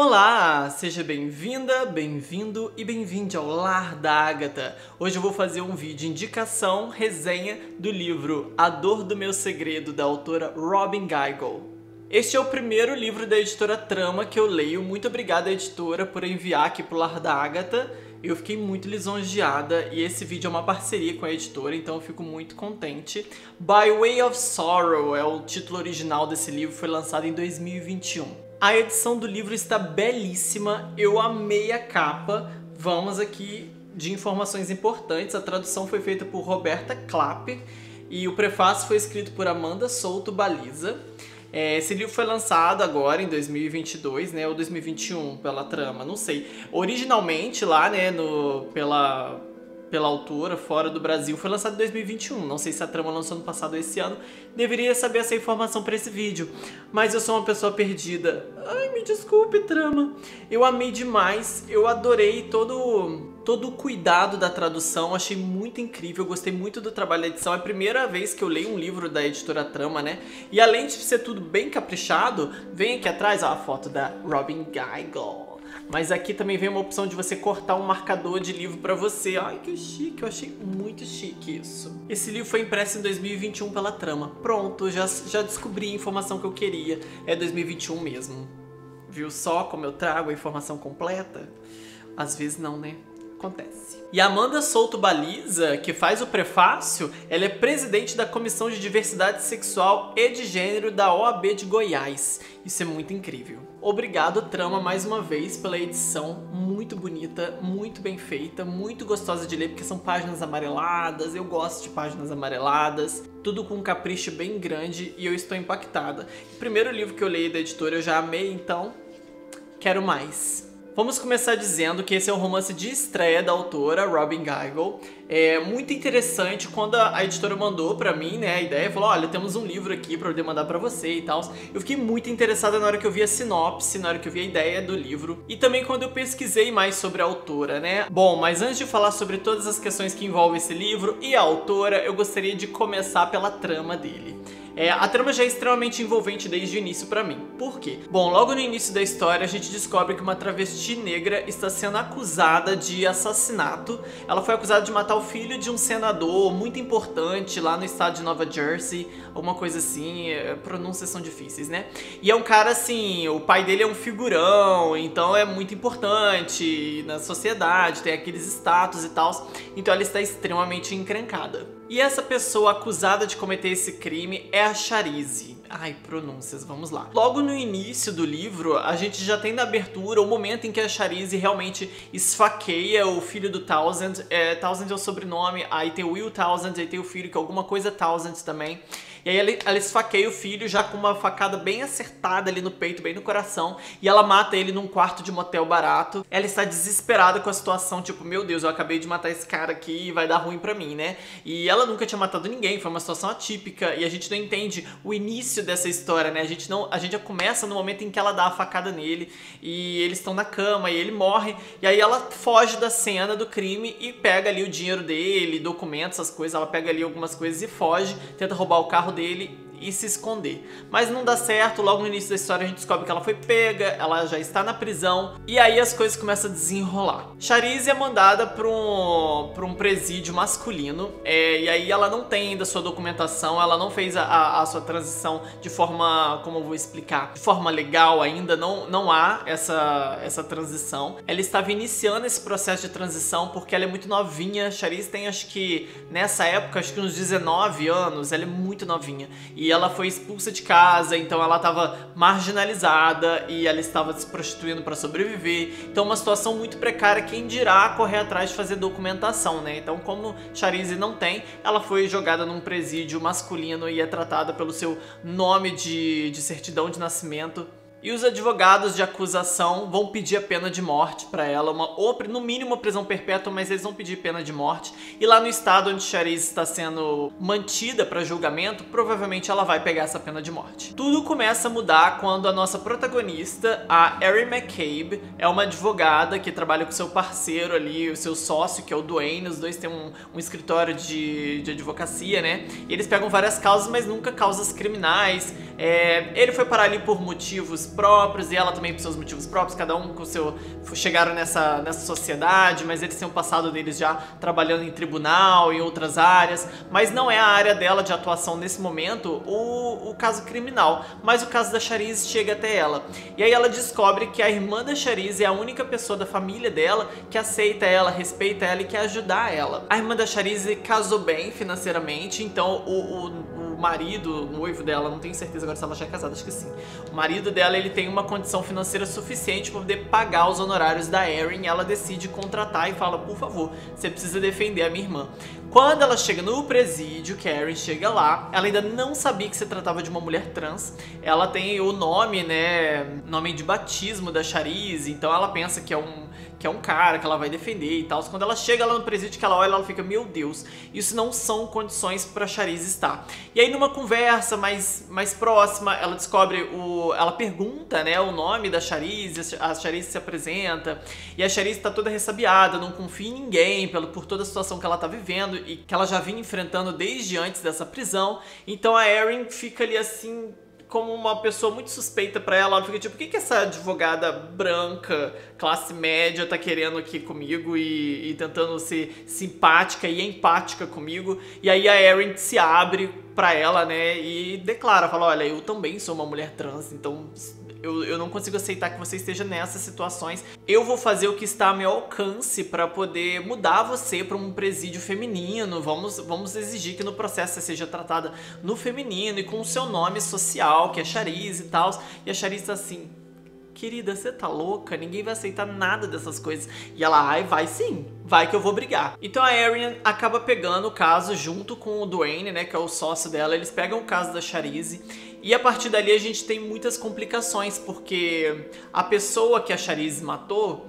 Olá, seja bem-vinda, bem-vindo e bem-vinde ao Lar da Agatha. Hoje eu vou fazer um vídeo indicação, resenha do livro A Dor do Meu Segredo, da autora Robin Guigal. Este é o primeiro livro da editora Trama que eu leio. Muito obrigada, editora, por enviar aqui pro Lar da Agatha. Eu fiquei muito lisonjeada e esse vídeo é uma parceria com a editora, então eu fico muito contente. By Way of Sorrow é o título original desse livro, foi lançado em 2021. A edição do livro está belíssima, eu amei a capa. Vamos aqui de informações importantes. A tradução foi feita por Roberta Klapper e o prefácio foi escrito por Amanda Souto Baliza. Esse livro foi lançado agora em 2022, né, ou 2021 pela Trama, não sei. Originalmente lá, né, pela autora, fora do Brasil, foi lançado em 2021. Não sei se a Trama lançou no passado ou esse ano. Deveria saber essa informação para esse vídeo. Mas eu sou uma pessoa perdida. Ai, me desculpe, Trama. Eu amei demais. Eu adorei todo o cuidado da tradução. Achei muito incrível. Gostei muito do trabalho da edição. É a primeira vez que eu leio um livro da editora Trama, né? E além de ser tudo bem caprichado, vem aqui atrás, ó, a foto da Robin Guigal. Mas aqui também vem uma opção de você cortar um marcador de livro pra você. Ai, que chique, eu achei muito chique isso. Esse livro foi impresso em 2021 pela Trama. Pronto, já descobri a informação que eu queria. É 2021 mesmo. Viu só como eu trago a informação completa? Às vezes não, né? Acontece. E a Amanda Souto Baliza, que faz o prefácio, ela é presidente da Comissão de Diversidade Sexual e de Gênero da OAB de Goiás. Isso é muito incrível. Obrigado, Trama, mais uma vez pela edição muito bonita, muito bem feita, muito gostosa de ler, porque são páginas amareladas, eu gosto de páginas amareladas, tudo com um capricho bem grande e eu estou impactada. O primeiro livro que eu leio da editora eu já amei, então quero mais. Vamos começar dizendo que esse é um romance de estreia da autora, Robin Guigal. É muito interessante quando a editora mandou pra mim, né, a ideia, falou, olha, temos um livro aqui pra eu mandar pra você e tal. Eu fiquei muito interessada na hora que eu vi a sinopse, na hora que eu vi a ideia do livro e também quando eu pesquisei mais sobre a autora, né. Bom, mas antes de falar sobre todas as questões que envolvem esse livro e a autora, eu gostaria de começar pela trama dele. A trama já é extremamente envolvente desde o início pra mim. Por quê? Bom, logo no início da história a gente descobre que uma travesti negra está sendo acusada de assassinato. Ela foi acusada de matar o filho de um senador muito importante lá no estado de Nova Jersey, alguma coisa assim, pronúncias são difíceis, né? E é um cara assim, o pai dele é um figurão, então é muito importante na sociedade, tem aqueles status e tal, então ela está extremamente encrencada. E essa pessoa acusada de cometer esse crime é a Charize. Ai, pronúncias, vamos lá. Logo no início do livro, a gente já tem na abertura o momento em que a Charize realmente esfaqueia o filho do Townsend. Townsend é o sobrenome, aí tem o Will Townsend, aí tem o filho que é alguma coisa Townsend também. E aí ela esfaqueia o filho já com uma facada bem acertada ali no peito, bem no coração. E ela mata ele num quarto de motel barato. Ela está desesperada com a situação, tipo, meu Deus, eu acabei de matar esse cara aqui e vai dar ruim pra mim, né? E ela nunca tinha matado ninguém, foi uma situação atípica. E a gente não entende o início dessa história, né? A gente já começa no momento em que ela dá a facada nele. E eles estão na cama e ele morre. E aí ela foge da cena do crime e pega ali o dinheiro dele, documentos, essas coisas. Ela pega ali algumas coisas e foge, tenta roubar o carro dele e se esconder. Mas não dá certo, logo no início da história a gente descobre que ela foi pega, ela já está na prisão, e aí as coisas começam a desenrolar. Charize é mandada para um presídio masculino, e aí ela não tem ainda sua documentação, ela não fez a sua transição de forma, como eu vou explicar, de forma legal ainda, não há essa transição. Ela estava iniciando esse processo de transição porque ela é muito novinha. Charize tem, acho que nessa época, acho que uns 19 anos, ela é muito novinha. E ela foi expulsa de casa, então ela estava marginalizada e ela estava se prostituindo para sobreviver. Então uma situação muito precária, quem dirá correr atrás de fazer documentação, né? Então como Charize não tem, ela foi jogada num presídio masculino e é tratada pelo seu nome de certidão de nascimento. E os advogados de acusação vão pedir a pena de morte pra ela, no mínimo uma prisão perpétua, mas eles vão pedir pena de morte. E lá no estado onde Charize está sendo mantida para julgamento, provavelmente ela vai pegar essa pena de morte. Tudo começa a mudar quando a nossa protagonista, a Erin McCabe, é uma advogada que trabalha com seu parceiro ali, o seu sócio, que é o Duane. Os dois têm um escritório de advocacia, né? E eles pegam várias causas, mas nunca causas criminais. Ele foi parar ali por motivos próprios e ela também por seus motivos próprios, cada um com o seu... chegaram nessa sociedade, mas eles têm um passado deles já trabalhando em tribunal, em outras áreas, mas não é a área dela de atuação nesse momento o caso criminal, mas o caso da Charisse chega até ela. E aí ela descobre que a irmã da Charisse é a única pessoa da família dela que aceita ela, respeita ela e quer ajudar ela. A irmã da Charisse casou bem financeiramente, então o marido, o noivo dela, não tenho certeza agora se ela já é casada, acho que sim. O marido dela, ele tem uma condição financeira suficiente para poder pagar os honorários da Erin, e ela decide contratar e fala, por favor, você precisa defender a minha irmã. Quando ela chega no presídio, que a Erin chega lá, ela ainda não sabia que se tratava de uma mulher trans. Ela tem o nome, né, nome de batismo da Charisse, então ela pensa que é um cara que ela vai defender e tal. Quando ela chega lá no presídio, que ela olha, ela fica, meu Deus, isso não são condições pra Charisse estar. E aí numa conversa mais próxima, ela descobre ela pergunta, né, o nome da Charisse, a Charisse se apresenta, e a Charisse tá toda ressabiada, não confia em ninguém por toda a situação que ela tá vivendo e que ela já vinha enfrentando desde antes dessa prisão. Então a Erin fica ali assim, como uma pessoa muito suspeita pra ela. Ela fica tipo, o que essa advogada branca, classe média, tá querendo aqui comigo e tentando ser simpática e empática comigo? E aí a Erin se abre pra ela, né, e declara, fala, olha, eu também sou uma mulher trans, então eu não consigo aceitar que você esteja nessas situações. Eu vou fazer o que está ao meu alcance para poder mudar você para um presídio feminino. Vamos exigir que no processo você seja tratada no feminino e com o seu nome social, que é Charisse e tal. E a Charisse tá assim, querida, você tá louca? Ninguém vai aceitar nada dessas coisas. E ela, ai, vai sim, vai que eu vou brigar. Então a Erin acaba pegando o caso junto com o Dwayne, né, que é o sócio dela. Eles pegam o caso da Charisse e a partir dali a gente tem muitas complicações, porque a pessoa que a Charisse matou,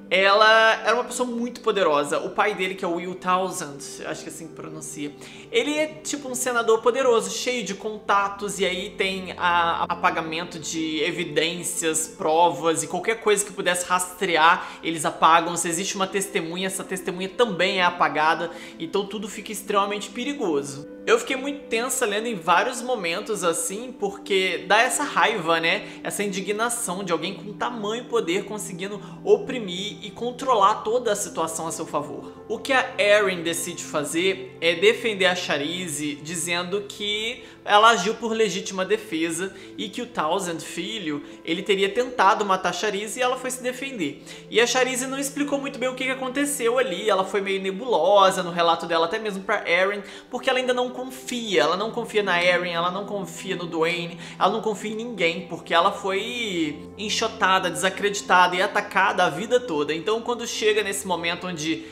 ela era uma pessoa muito poderosa. O pai dele, que é o Will Townsend, acho que assim que pronuncia, ele é tipo um senador poderoso, cheio de contatos, e aí tem apagamento de evidências, provas e qualquer coisa que pudesse rastrear, eles apagam. Se existe uma testemunha, essa testemunha também é apagada, então tudo fica extremamente perigoso. Eu fiquei muito tensa lendo em vários momentos assim, porque dá essa raiva, né? Essa indignação de alguém com tamanho poder conseguindo oprimir e controlar toda a situação a seu favor. O que a Erin decide fazer é defender a Charisse, dizendo que ela agiu por legítima defesa e que o Townsend, filho, ele teria tentado matar a Charisse e ela foi se defender. E a Charisse não explicou muito bem o que aconteceu ali, ela foi meio nebulosa no relato dela, até mesmo pra Erin, porque ela ainda não confia. Ela não confia na Erin, ela não confia no Dwayne, ela não confia em ninguém, porque ela foi enxotada, desacreditada e atacada a vida toda. Então quando chega nesse momento onde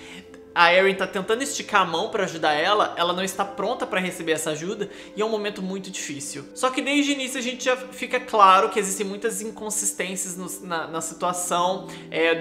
a Erin tá tentando esticar a mão pra ajudar ela não está pronta pra receber essa ajuda e é um momento muito difícil. Só que desde o início a gente já fica claro que existem muitas inconsistências na situação.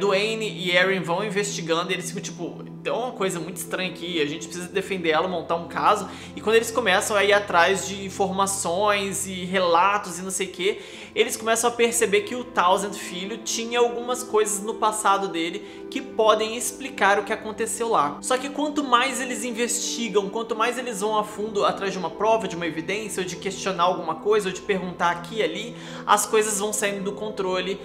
Dwayne e Erin vão investigando e eles ficam tipo, tem uma coisa muito estranha aqui, a gente precisa defender ela, montar um caso. E quando eles começam a ir atrás de informações e relatos e não sei o que, eles começam a perceber que o Townsend, filho, tinha algumas coisas no passado dele que podem explicar o que aconteceu lá. Só que quanto mais eles investigam, quanto mais eles vão a fundo atrás de uma prova, de uma evidência, ou de questionar alguma coisa, ou de perguntar aqui e ali, as coisas vão saindo do controle,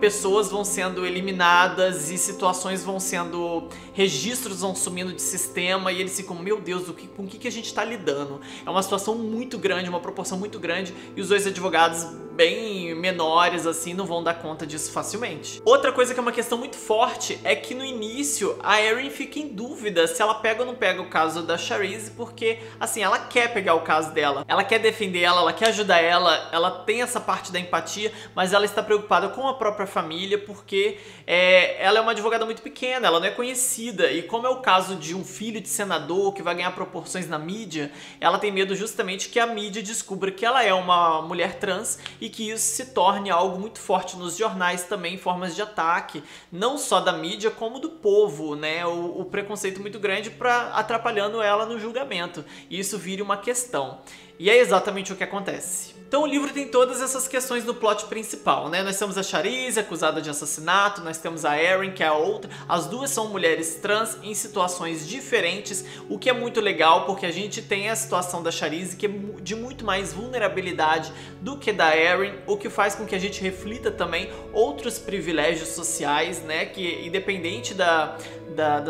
pessoas vão sendo eliminadas e situações vão sendo... registros vão sumindo de sistema e eles ficam, meu Deus, com o que a gente tá lidando? É uma situação muito grande, uma proporção muito grande, e os dois advogados bem menores assim não vão dar conta disso facilmente. Outra coisa que é uma questão muito forte é que no início a Erin fica em dúvida se ela pega ou não pega o caso da Charisse, porque assim, ela quer pegar o caso dela, ela quer defender ela quer ajudar ela tem essa parte da empatia, mas ela está preocupada com a própria família, porque ela é uma advogada muito pequena, ela não é conhecida, e como é o caso de um filho de senador que vai ganhar proporções na mídia, ela tem medo justamente que a mídia descubra que ela é uma mulher trans e que isso se torne algo muito forte nos jornais também, em formas de ataque, não só da mídia como do povo, né? O preconceito muito grande atrapalhando ela no julgamento, e isso vira uma questão. E é exatamente o que acontece. Então o livro tem todas essas questões no plot principal, né? Nós temos a Charisse, acusada de assassinato, nós temos a Erin, que é a outra. As duas são mulheres trans em situações diferentes, o que é muito legal, porque a gente tem a situação da Charisse, que é de muito mais vulnerabilidade do que da Erin, o que faz com que a gente reflita também outros privilégios sociais, né? Que independente da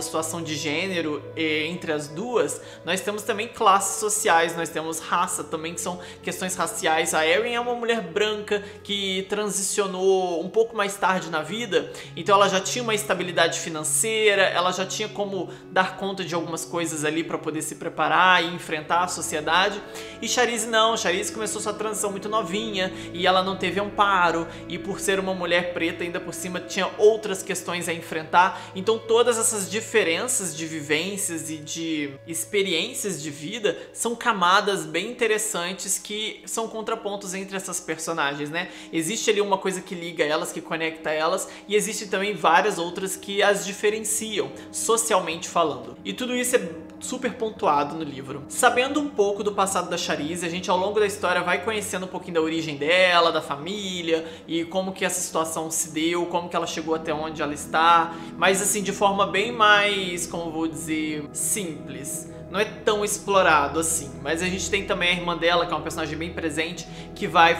situação de gênero entre as duas, nós temos também classes sociais, nós temos raça também, que são questões raciais. A Erin é uma mulher branca que transicionou um pouco mais tarde na vida, então ela já tinha uma estabilidade financeira, ela já tinha como dar conta de algumas coisas ali para poder se preparar e enfrentar a sociedade. E Charisse não, Charisse começou sua transição muito novinha e ela não teve amparo, e por ser uma mulher preta ainda por cima tinha outras questões a enfrentar. Então todas essas diferenças de vivências e de experiências de vida são camadas bem interessantes que são contrapontos entre essas personagens, né? Existe ali uma coisa que liga elas, que conecta elas, e existe também várias outras que as diferenciam, socialmente falando. E tudo isso é super pontuado no livro. Sabendo um pouco do passado da Charisse, a gente ao longo da história vai conhecendo um pouquinho da origem dela, da família, e como que essa situação se deu, como que ela chegou até onde ela está, mas assim, de forma bem mais, como vou dizer, simples. Não é tão explorado assim, mas a gente tem também a irmã dela, que é uma personagem bem presente, que vai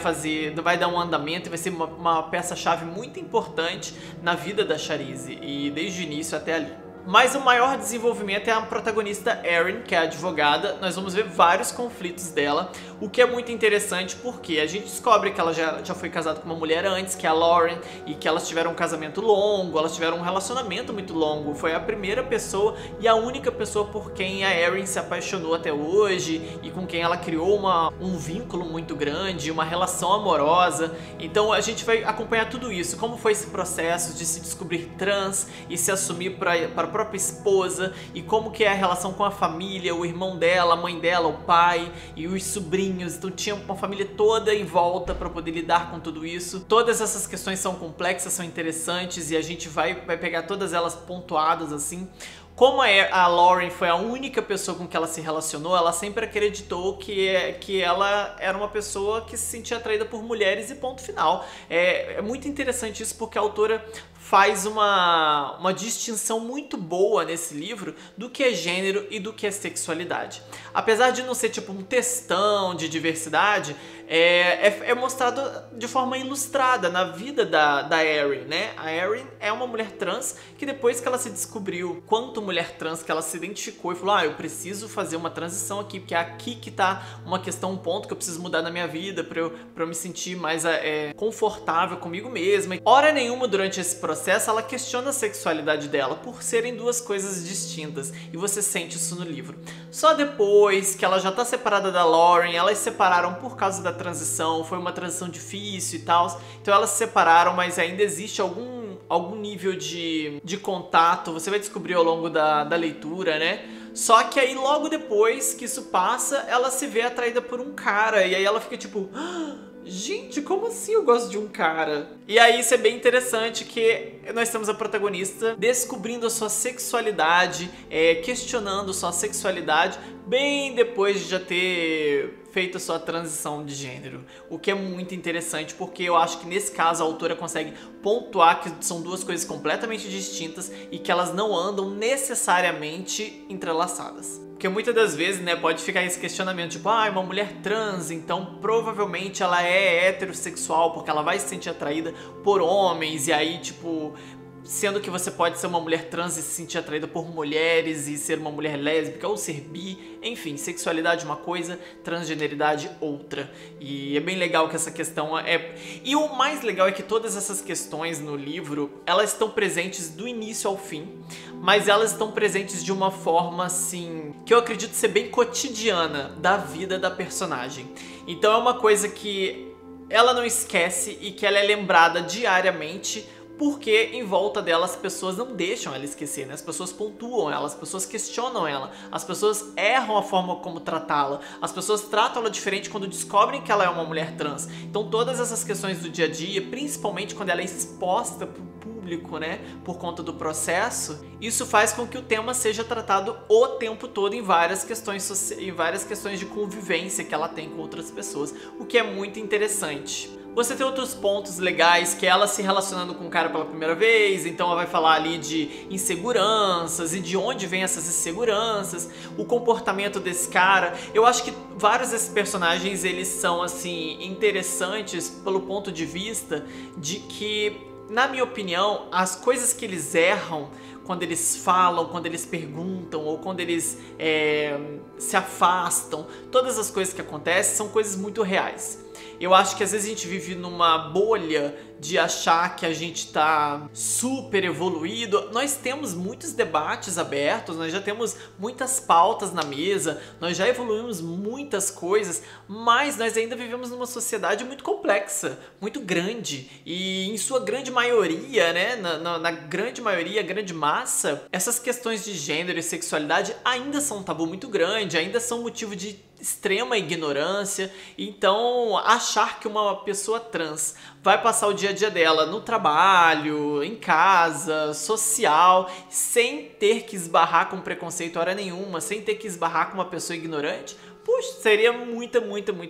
dar um andamento e vai ser uma peça-chave muito importante na vida da Charisse, e desde o início até ali. Mas o maior desenvolvimento é a protagonista Erin, que é a advogada. Nós vamos ver vários conflitos dela, o que é muito interessante porque a gente descobre que ela já foi casada com uma mulher antes, que é a Lauren, e que elas tiveram um casamento longo, elas tiveram um relacionamento muito longo. Foi a primeira pessoa e a única pessoa por quem a Erin se apaixonou até hoje e com quem ela criou um vínculo muito grande, uma relação amorosa. Então a gente vai acompanhar tudo isso, como foi esse processo de se descobrir trans e se assumir para a própria esposa, e como que é a relação com a família, o irmão dela, a mãe dela, o pai e os sobrinhos. Então tinha uma família toda em volta para poder lidar com tudo isso. Todas essas questões são complexas, são interessantes, e a gente vai pegar todas elas pontuadas assim. Como a Lauren foi a única pessoa com que ela se relacionou, ela sempre acreditou que ela era uma pessoa que se sentia atraída por mulheres e ponto final. É muito interessante isso, porque a autora faz uma distinção muito boa nesse livro do que é gênero e do que é sexualidade. Apesar de não ser tipo um textão de diversidade, é mostrado de forma ilustrada na vida da Erin, né? A Erin é uma mulher trans que, depois que ela se descobriu quanto mulher trans, que ela se identificou e falou: eu preciso fazer uma transição aqui, porque é aqui que tá uma questão, um ponto que eu preciso mudar na minha vida pra eu me sentir mais confortável comigo mesma. Hora nenhuma durante esse processo ela questiona a sexualidade dela, por serem duas coisas distintas, e você sente isso no livro. Só depois que ela já tá separada da Lauren, elas se separaram por causa da transição, foi uma transição difícil e tal, então elas se separaram, mas ainda existe algum nível de contato, você vai descobrir ao longo da leitura, né? Só que aí logo depois que isso passa, ela se vê atraída por um cara, e aí ela fica tipo: gente, como assim eu gosto de um cara? E aí isso é bem interessante, que nós temos a protagonista descobrindo a sua sexualidade, questionando sua sexualidade, bem depois de já ter feito a sua transição de gênero. O que é muito interessante, porque eu acho que nesse caso a autora consegue pontuar que são duas coisas completamente distintas e que elas não andam necessariamente entrelaçadas. Porque muitas das vezes, né, pode ficar esse questionamento, tipo: é uma mulher trans, então provavelmente ela é heterossexual, porque ela vai se sentir atraída por homens, e aí, tipo, sendo que você pode ser uma mulher trans e se sentir atraída por mulheres e ser uma mulher lésbica ou ser bi, enfim, sexualidade uma coisa, transgeneridade outra. E é bem legal que essa questão E o mais legal é que todas essas questões no livro, elas estão presentes do início ao fim, mas elas estão presentes de uma forma, assim, que eu acredito ser bem cotidiana da vida da personagem. Então é uma coisa que ela não esquece e que ela é lembrada diariamente porque em volta dela as pessoas não deixam ela esquecer, né? As pessoas pontuam ela, as pessoas questionam ela, as pessoas erram a forma como tratá-la, as pessoas tratam ela diferente quando descobrem que ela é uma mulher trans. Então todas essas questões do dia a dia, principalmente quando ela é exposta pro público, né, por conta do processo, isso faz com que o tema seja tratado o tempo todo em várias questões de convivência que ela tem com outras pessoas, o que é muito interessante. Você tem outros pontos legais, que é ela se relacionando com o cara pela primeira vez, então ela vai falar ali de inseguranças e de onde vem essas inseguranças, o comportamento desse cara. Eu acho que vários desses personagens, eles são, assim, interessantes pelo ponto de vista de que, na minha opinião, as coisas que eles erram quando eles falam, quando eles perguntam ou quando eles se afastam, todas as coisas que acontecem são coisas muito reais. Eu acho que às vezes a gente vive numa bolha de achar que a gente tá super evoluído. Nós temos muitos debates abertos, nós já temos muitas pautas na mesa, nós já evoluímos muitas coisas, mas nós ainda vivemos numa sociedade muito complexa, muito grande, e em sua grande maioria, né, na grande maioria, grande massa, essas questões de gênero e sexualidade ainda são um tabu muito grande, ainda são motivo de extrema ignorância. Então achar que uma pessoa trans vai passar o dia a dia dela no trabalho, em casa, social, sem ter que esbarrar com preconceito hora nenhuma, sem ter que esbarrar com uma pessoa ignorante, puxa, seria muita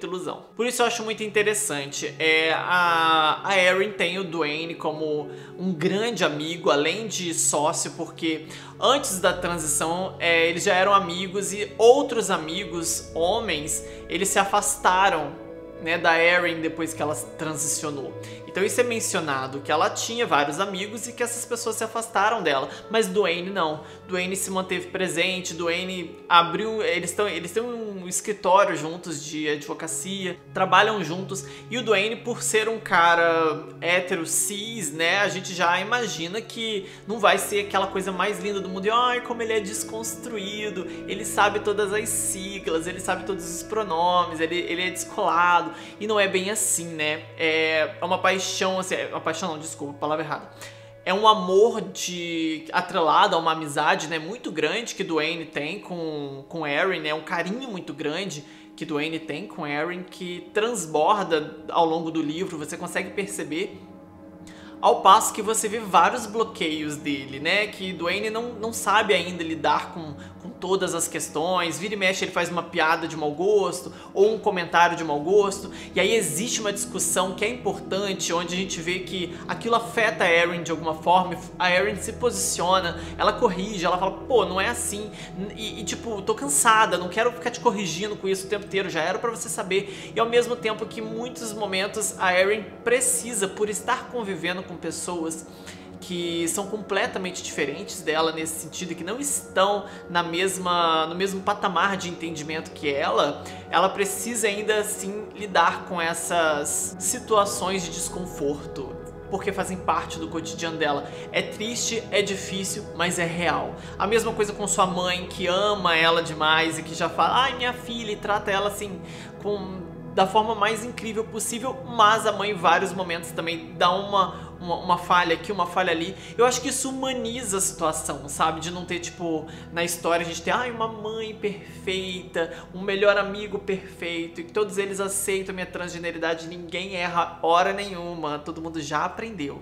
ilusão. Por isso eu acho muito interessante. A Erin tem o Dwayne como um grande amigo, além de sócio, porque antes da transição eles já eram amigos e outros amigos, homens, eles se afastaram, né, da Erin depois que ela transicionou. Então isso é mencionado, que ela tinha vários amigos e que essas pessoas se afastaram dela, mas Dwayne não. Dwayne se manteve presente, Dwayne abriu, eles têm um escritório juntos de advocacia, trabalham juntos, e o Dwayne, por ser um cara hétero cis, né, a gente já imagina que não vai ser aquela coisa mais linda do mundo, e ai, como ele é desconstruído, ele sabe todas as siglas, ele sabe todos os pronomes, ele é descolado, e não é bem assim, né, é uma paixão, assim, uma paixão não, desculpa, palavra errada. É um amor atrelado a uma amizade, né, muito grande que Dwayne tem com Erin, né, um carinho muito grande que Dwayne tem com Erin, que transborda ao longo do livro, você consegue perceber, ao passo que você vê vários bloqueios dele, né, que Dwayne não sabe ainda lidar com todas as questões, vira e mexe ele faz uma piada de mau gosto ou um comentário de mau gosto, e aí existe uma discussão que é importante, onde a gente vê que aquilo afeta a Erin de alguma forma, a Erin se posiciona, ela corrige, ela fala, pô, não é assim, e tipo, tô cansada, não quero ficar te corrigindo com isso o tempo inteiro, já era pra você saber, e ao mesmo tempo que em muitos momentos a Erin precisa, por estar convivendo com pessoas que são completamente diferentes dela nesse sentido, que não estão no mesmo patamar de entendimento que ela precisa ainda assim lidar com essas situações de desconforto, porque fazem parte do cotidiano dela. É triste, é difícil, mas é real. A mesma coisa com sua mãe, que ama ela demais e que já fala, ai, minha filha, e trata ela assim da forma mais incrível possível, mas a mãe em vários momentos também dá uma falha aqui, uma falha ali. Eu acho que isso humaniza a situação, sabe? De não ter, tipo, na história a gente ter, uma mãe perfeita, um melhor amigo perfeito, e que todos eles aceitam a minha transgeneridade, ninguém erra hora nenhuma, todo mundo já aprendeu.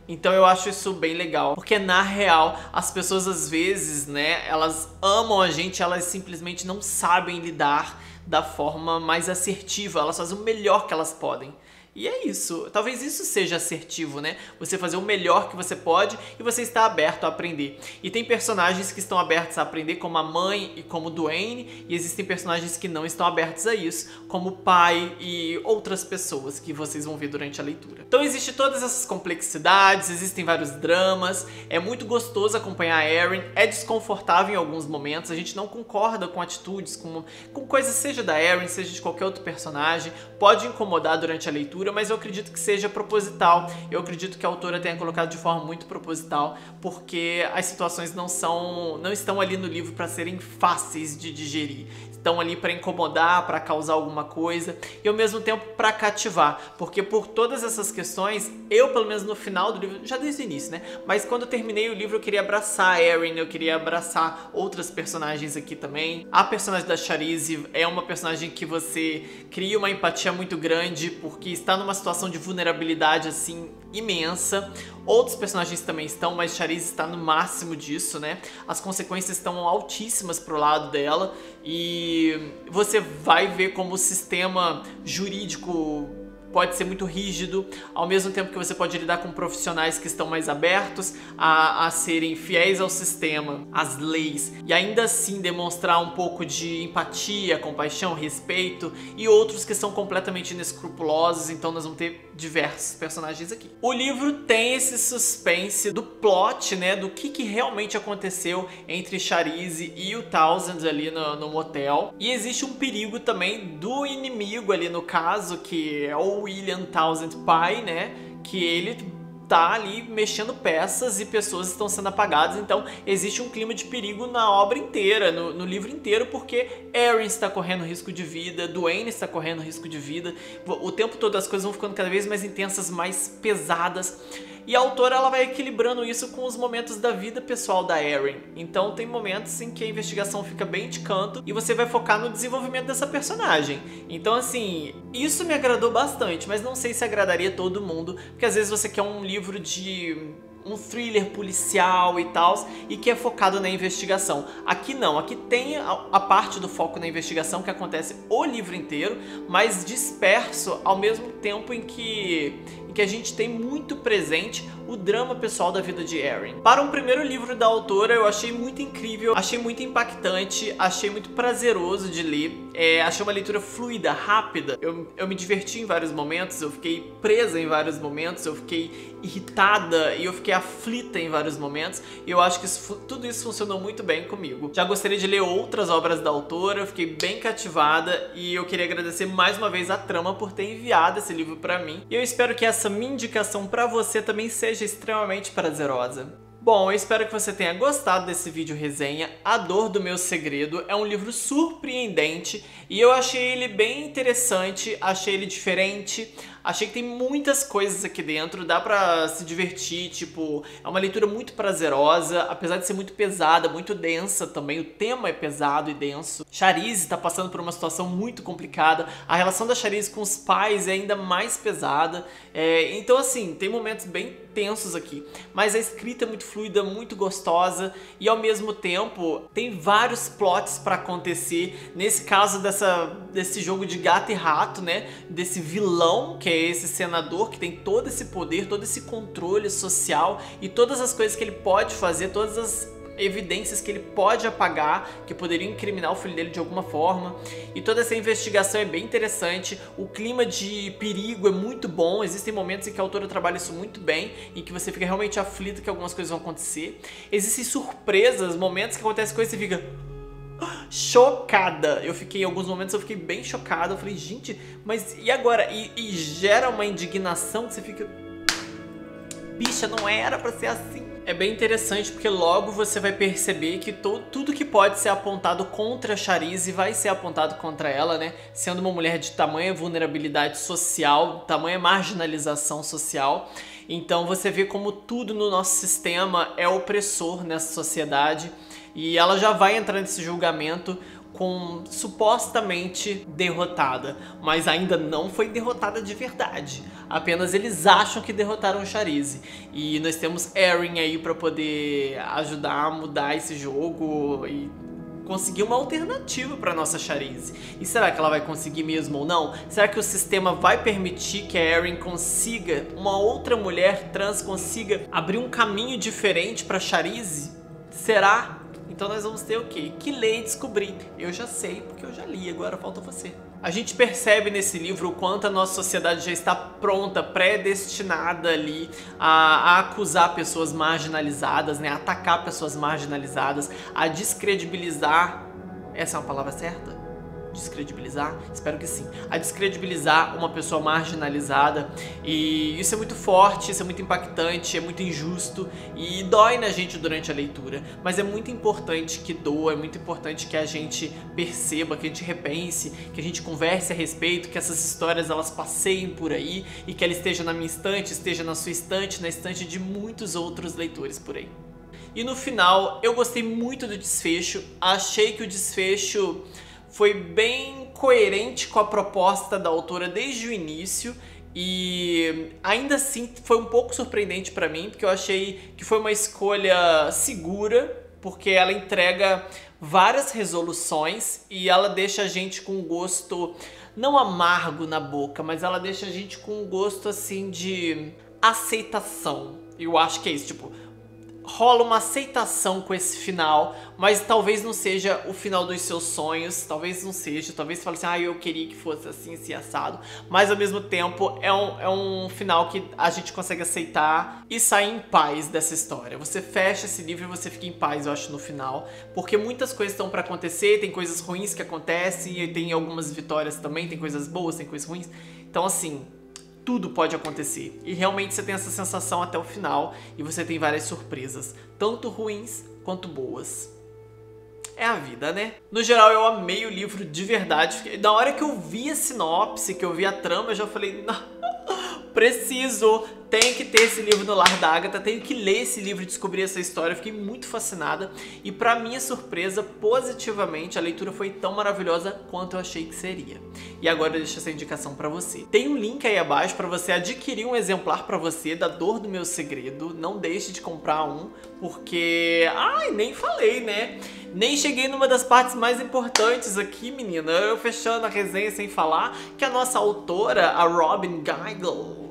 Então eu acho isso bem legal, porque na real as pessoas às vezes, né, elas amam a gente, elas simplesmente não sabem lidar da forma mais assertiva, elas fazem o melhor que elas podem. E é isso, talvez isso seja assertivo, né? Você fazer o melhor que você pode e você está aberto a aprender. E tem personagens que estão abertos a aprender, como a mãe e como o Dwayne, e existem personagens que não estão abertos a isso, como o pai e outras pessoas que vocês vão ver durante a leitura. Então existem todas essas complexidades, existem vários dramas, é muito gostoso acompanhar a Erin, é desconfortável em alguns momentos, a gente não concorda com atitudes, com coisas seja da Erin, seja de qualquer outro personagem, pode incomodar durante a leitura, leitura, mas eu acredito que seja proposital. Eu acredito que a autora tenha colocado de forma muito proposital, porque as situações não estão ali no livro para serem fáceis de digerir. Estão ali para incomodar, para causar alguma coisa e ao mesmo tempo para cativar, porque por todas essas questões, eu pelo menos no final do livro, já desde o início, né? Mas quando eu terminei o livro eu queria abraçar a Erin, eu queria abraçar outras personagens aqui também. A personagem da Charisse é uma personagem que você cria uma empatia muito grande, porque está numa situação de vulnerabilidade assim imensa. Outros personagens também estão, mas Charisse está no máximo disso, né? As consequências estão altíssimas pro lado dela e você vai ver como o sistema jurídico pode ser muito rígido, ao mesmo tempo que você pode lidar com profissionais que estão mais abertos a serem fiéis ao sistema, às leis, e ainda assim demonstrar um pouco de empatia, compaixão, respeito, e outros que são completamente inescrupulosos. Então nós vamos ter diversos personagens aqui. O livro tem esse suspense do plot, né, do que realmente aconteceu entre Charisse e o Townsend ali no motel, e existe um perigo também do inimigo ali no caso, que é o William Townsend pai, né, que ele tá ali mexendo peças e pessoas estão sendo apagadas, então existe um clima de perigo na obra inteira, no livro inteiro, porque Erin está correndo risco de vida, Dwayne está correndo risco de vida, o tempo todo as coisas vão ficando cada vez mais intensas, mais pesadas. E a autora ela vai equilibrando isso com os momentos da vida pessoal da Erin. Então tem momentos em que a investigação fica bem de canto e você vai focar no desenvolvimento dessa personagem. Então assim, isso me agradou bastante, mas não sei se agradaria todo mundo, porque às vezes você quer um livro de um thriller policial e tal, e que é focado na investigação. Aqui não, aqui tem a parte do foco na investigação que acontece o livro inteiro, mas disperso ao mesmo tempo em que a gente tem muito presente o drama pessoal da vida de Erin. Para um primeiro livro da autora, eu achei muito incrível, achei muito impactante, achei muito prazeroso de ler, achei uma leitura fluida, rápida. Eu me diverti em vários momentos, eu fiquei presa em vários momentos, eu fiquei irritada e eu fiquei aflita em vários momentos, e eu acho que tudo isso funcionou muito bem comigo. Já gostaria de ler outras obras da autora, eu fiquei bem cativada e eu queria agradecer mais uma vez a Trama por ter enviado esse livro pra mim, e eu espero que essa minha indicação pra você também seja extremamente prazerosa. Bom, eu espero que você tenha gostado desse vídeo resenha. A Dor do Meu Segredo é um livro surpreendente e eu achei ele bem interessante, achei ele diferente, achei que tem muitas coisas aqui dentro, dá pra se divertir, tipo, é uma leitura muito prazerosa, apesar de ser muito pesada, muito densa também, o tema é pesado e denso. Charisse tá passando por uma situação muito complicada, a relação da Charisse com os pais é ainda mais pesada, então assim, tem momentos bem tensos aqui, mas a escrita é muito fluida, muito gostosa e ao mesmo tempo tem vários plots pra acontecer, nesse caso desse jogo de gato e rato, né, desse vilão que é esse senador que tem todo esse poder, todo esse controle social e todas as coisas que ele pode fazer, todas as evidências que ele pode apagar, que poderiam incriminar o filho dele de alguma forma. E toda essa investigação é bem interessante, o clima de perigo é muito bom, existem momentos em que a autora trabalha isso muito bem, em que você fica realmente aflito que algumas coisas vão acontecer. Existem surpresas, momentos que acontecem coisas e você fica chocada. Em alguns momentos eu fiquei bem chocada, eu falei, gente, mas e agora? E gera uma indignação que você fica, bicha, não era pra ser assim. É bem interessante porque logo você vai perceber que tudo que pode ser apontado contra a Charisse vai ser apontado contra ela, né? Sendo uma mulher de tamanha vulnerabilidade social, tamanha marginalização social. Então você vê como tudo no nosso sistema é opressor nessa sociedade. E ela já vai entrar nesse julgamento com supostamente derrotada, mas ainda não foi derrotada de verdade. Apenas eles acham que derrotaram Charisse. E nós temos Erin aí pra poder ajudar a mudar esse jogo e conseguir uma alternativa para nossa Charisse. E será que ela vai conseguir mesmo ou não? Será que o sistema vai permitir que a Erin consiga, uma outra mulher trans consiga abrir um caminho diferente para Charisse? Será? Então nós vamos ter o quê? Que ler e descobrir. Eu já sei, porque eu já li, agora falta você. A gente percebe nesse livro o quanto a nossa sociedade já está pronta, predestinada ali a acusar pessoas marginalizadas, né? A atacar pessoas marginalizadas, a descredibilizar, essa é uma palavra certa? descredibilizar? Espero que sim. A descredibilizar uma pessoa marginalizada, e isso é muito forte, isso é muito impactante, é muito injusto e dói na gente durante a leitura, mas é muito importante que doa, é muito importante que a gente perceba, que a gente repense, que a gente converse a respeito, que essas histórias elas passeiem por aí e que ela esteja na minha estante, esteja na sua estante, na estante de muitos outros leitores por aí. E no final, eu gostei muito do desfecho, achei que o desfecho foi bem coerente com a proposta da autora desde o início e ainda assim foi um pouco surpreendente pra mim, porque eu achei que foi uma escolha segura, porque ela entrega várias resoluções e ela deixa a gente com um gosto não amargo na boca, mas ela deixa a gente com um gosto assim de aceitação. Eu acho que é isso, tipo, rola uma aceitação com esse final, mas talvez não seja o final dos seus sonhos, talvez não seja, talvez você fale assim, ah, eu queria que fosse assim, assim, assado, mas ao mesmo tempo é um final que a gente consegue aceitar e sair em paz dessa história. Você fecha esse livro e você fica em paz, eu acho, no final, porque muitas coisas estão pra acontecer, tem coisas ruins que acontecem, e tem algumas vitórias também, tem coisas boas, tem coisas ruins, então assim, tudo pode acontecer. E realmente você tem essa sensação até o final e você tem várias surpresas, tanto ruins quanto boas. É a vida, né? No geral, eu amei o livro de verdade. Na hora que eu vi a sinopse, que eu vi a trama, eu já falei, não, preciso, tenho que ter esse livro no Lar da Agatha, tenho que ler esse livro e descobrir essa história. Eu fiquei muito fascinada e, pra minha surpresa, positivamente, a leitura foi tão maravilhosa quanto eu achei que seria. E agora eu deixo essa indicação pra você. Tem um link aí abaixo pra você adquirir um exemplar pra você da Dor do Meu Segredo. Não deixe de comprar um, porque... ai, nem falei, né? Nem cheguei numa das partes mais importantes aqui, menina. Eu fechando a resenha sem falar que a nossa autora, a Robin Guigle,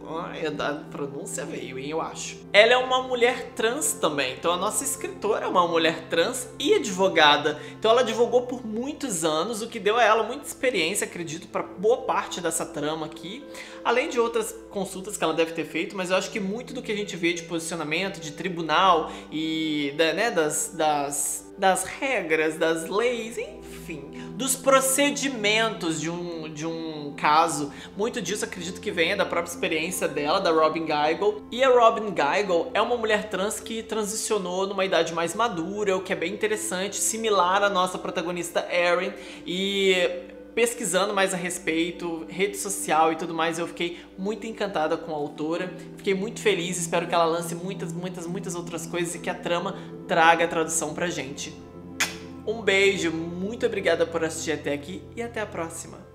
a pronúncia veio, hein, eu acho. Ela é uma mulher trans também, então a nossa escritora é uma mulher trans e advogada. Então ela advogou por muitos anos, o que deu a ela muita experiência, acredito, para boa parte dessa trama aqui. Além de outras consultas que ela deve ter feito, mas eu acho que muito do que a gente vê de posicionamento, de tribunal e das regras, das leis, enfim, dos procedimentos de um caso. Muito disso acredito que venha da própria experiência dela, da Robin Guigle. E a Robin Guigle é uma mulher trans que transicionou numa idade mais madura, o que é bem interessante, similar à nossa protagonista Erin. E pesquisando mais a respeito, rede social e tudo mais, eu fiquei muito encantada com a autora, fiquei muito feliz, espero que ela lance muitas outras coisas e que a trama traga a tradução pra gente. Um beijo, muito obrigada por assistir até aqui e até a próxima!